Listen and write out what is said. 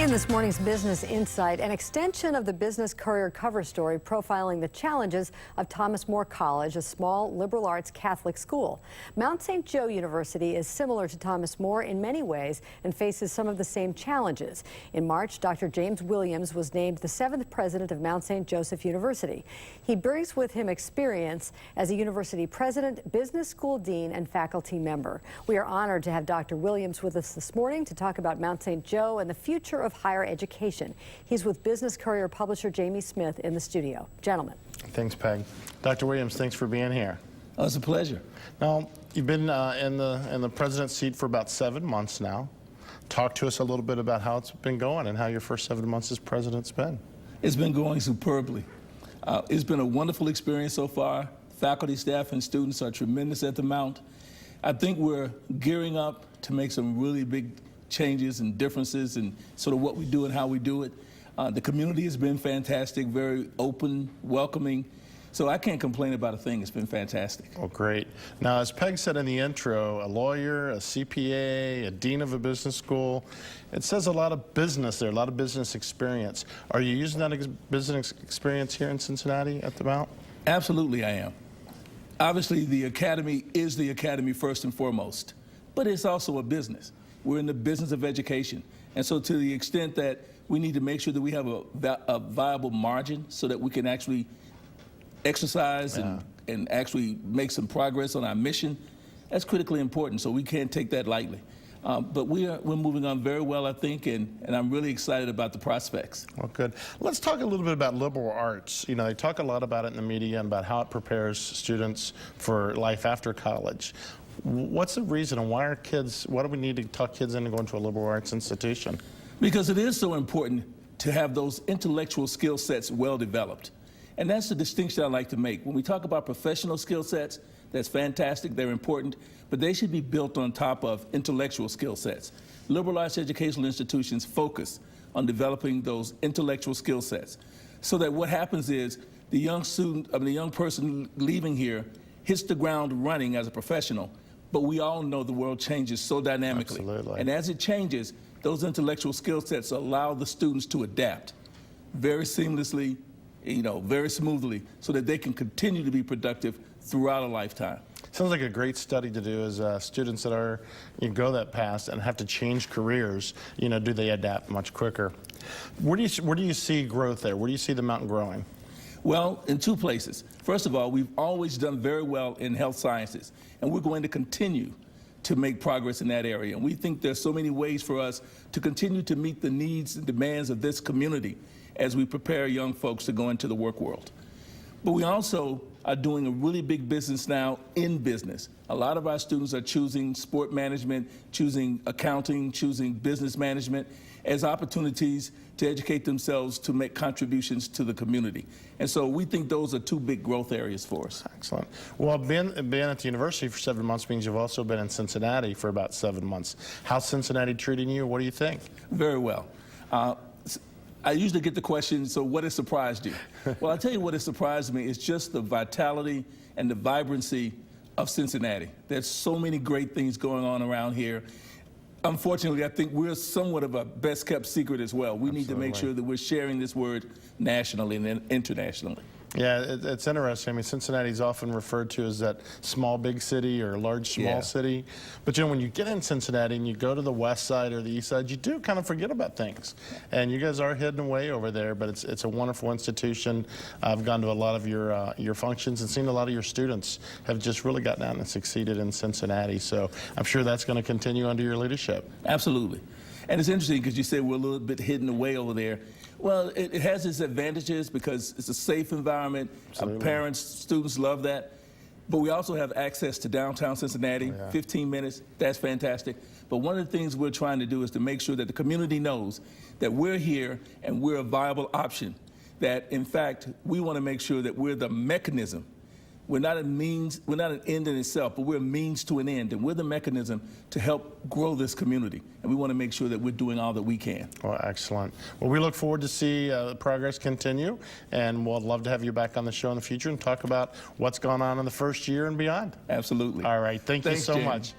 In this morning's Business Insight, an extension of the Business Courier cover story profiling the challenges of Thomas More College, a small liberal arts Catholic school. Mount St. Joe University is similar to Thomas More in many ways and faces some of the same challenges. In March, Dr. James Williams was named the 7th president of Mount St. Joseph University. He brings with him experience as a university president, business school dean, and faculty member. We are honored to have Dr. Williams with us this morning to talk about Mount St. Joe and the future of higher education. He's with Business Courier publisher Jamie Smith in the studio. Gentlemen. Thanks, Peg. Dr. Williams, thanks for being here. Oh, it's a pleasure. Now, you've been in the president's seat for about 7 months now. Talk to us a little bit about how it's been going and how your first 7 months as president's been. It's been going superbly. It's been a wonderful experience so far. Faculty, staff, and students are tremendous at the Mount. I think we're gearing up to make some really big changes and differences in sort of what we do and how we do it. The community has been fantastic, very open, welcoming. So I can't complain about a thing. It's been fantastic. Well, great. Now, as Peg said in the intro, a lawyer, a CPA, a dean of a business school. It says a lot of business there, a lot of business experience. Are you using that business experience here in Cincinnati at the Mount? Absolutely, I am. Obviously, the academy is the academy first and foremost, but it's also a business. We're in the business of education. And so to the extent that we need to make sure that we have a viable margin so that we can actually exercise and actually make some progress on our mission, that's critically important. So we can't take that lightly. But we're moving on very well, I think, and I'm really excited about the prospects. Well, good. Let's talk a little bit about liberal arts. You know, they talk a lot about it in the media and about how it prepares students for life after college. What's the reason, and why do we need to talk kids into going to a liberal arts institution? Because it is so important to have those intellectual skill sets well developed. And that's the distinction I like to make. When we talk about professional skill sets, that's fantastic, they're important, but they should be built on top of intellectual skill sets. Liberal arts educational institutions focus on developing those intellectual skill sets so that what happens is the young person leaving here hits the ground running as a professional. But we all know the world changes so dynamically. Absolutely. And as it changes, those intellectual skill sets allow the students to adapt very seamlessly, very smoothly, so that they can continue to be productive throughout a lifetime. Sounds like a great study to do as students that go that path and have to change careers, do they adapt much quicker? Where do you see growth there? Where do you see the mountain growing? Well, in two places. First of all, we've always done very well in health sciences, and we're going to continue to make progress in that area. And we think there's so many ways for us to continue to meet the needs and demands of this community as we prepare young folks to go into the work world. But we also are doing a really big business now in business. A lot of our students are choosing sport management, choosing accounting, choosing business management as opportunities to educate themselves to make contributions to the community. And so we think those are two big growth areas for us. Excellent. Well, being at the university for 7 months means you've also been in Cincinnati for about 7 months. How's Cincinnati treating you? What do you think? Very well. I usually get the question, so what has surprised you? Well, I'll tell you what has surprised me is just the vitality and the vibrancy of Cincinnati. There's so many great things going on around here. Unfortunately, I think we're somewhat of a best-kept secret as well. We need to make sure that we're sharing this word nationally and internationally. Yeah, it's interesting. I mean, Cincinnati is often referred to as that small big city or large small city. But when you get in Cincinnati and you go to the west side or the east side, you do kind of forget about things. And you guys are hidden away over there, but it's a wonderful institution. I've gone to a lot of your functions and seen a lot of your students have just really gotten out and succeeded in Cincinnati. So I'm sure that's going to continue under your leadership. Absolutely. And it's interesting because you say we're a little bit hidden away over there. Well, it has its advantages because it's a safe environment. Parents, students love that. But we also have access to downtown Cincinnati, 15 minutes. That's fantastic. But one of the things we're trying to do is to make sure that the community knows that we're here and we're a viable option. That, in fact, we want to make sure that we're the mechanism. We're not an end in itself, but we're a means to an end, and we're the mechanism to help grow this community. And we want to make sure that we're doing all that we can. Well, excellent. Well, we look forward to see the progress continue, and we'll love to have you back on the show in the future and talk about what's gone on in the first year and beyond. Absolutely. All right. Thanks you so Jamie. much.